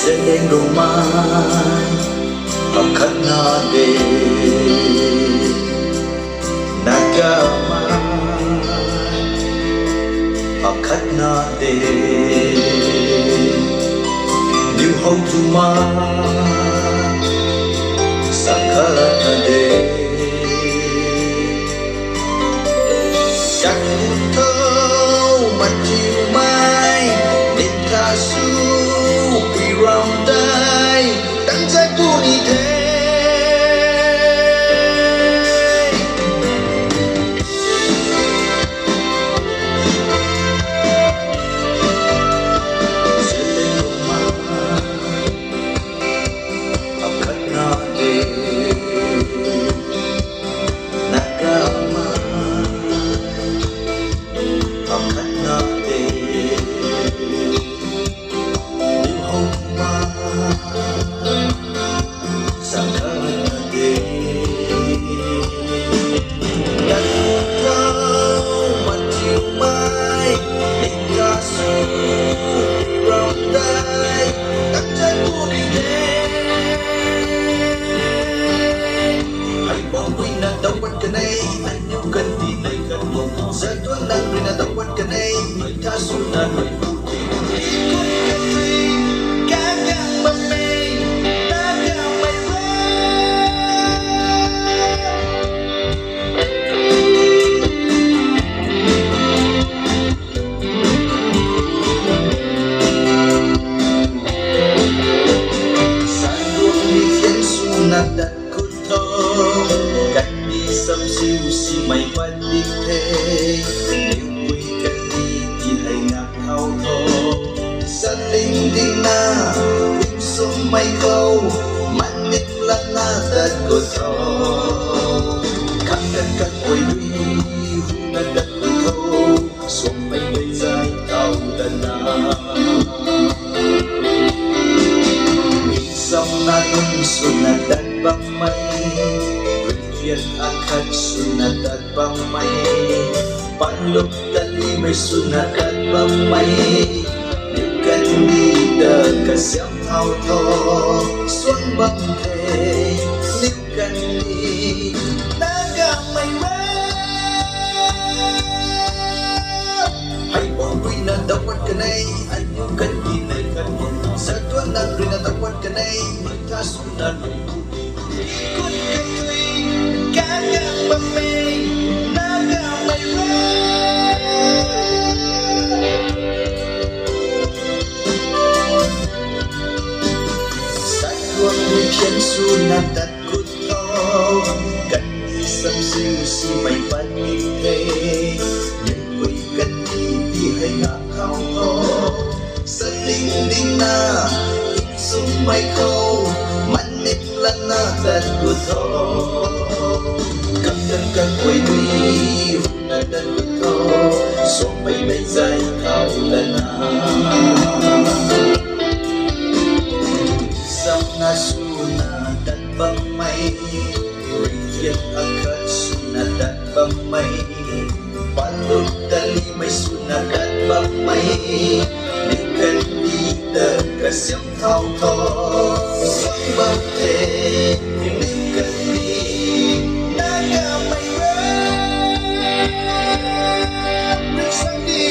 Selenduman Makanade Nagaman Makanade New Hotuman Sakanade Chắc thâu mặt chiều mai Đến ca su vì rong tay Đắng trái cu đi thế mày vẫn đi thế nếu quy cần đi thì hãy ngạc thao thô sân linh đi na linh xuống mây câu mạnh nhất là na đất của thô khắp đất các quầy đi hùng là đất của thô xuống mây mây dài tàu đần na nhìn sông na tung xuân là đất băng mây Viết akad sunatat pamay Panlok tali may sunatat pamay Yukan dida kasyam thao tho Xuân băng thề Yukan di Naga may ra Hay bỏ quy na tawad ka na'y Anyukan di na'y kanyan Sa tuwan na rin na tawad ka na'y Magkasunan Ikot kato'y Kagang bamay Naga may ra Sa tuwang bigyan sunat at kuto Kanisang siusi may panite Yan ko'y kanitihay nga kauto Sa dingding na Sumay ko Manip lang na at kuto Kamdan ka ko'y di Hunadan ito Sumay may zay kaulan na Isang nasunat at pamay Riyan akad sunat at pamay Palog tali may sunat at pamay Nikan dita kasyang thao tho Sang bate Nikan di Naga may ra Nagsang di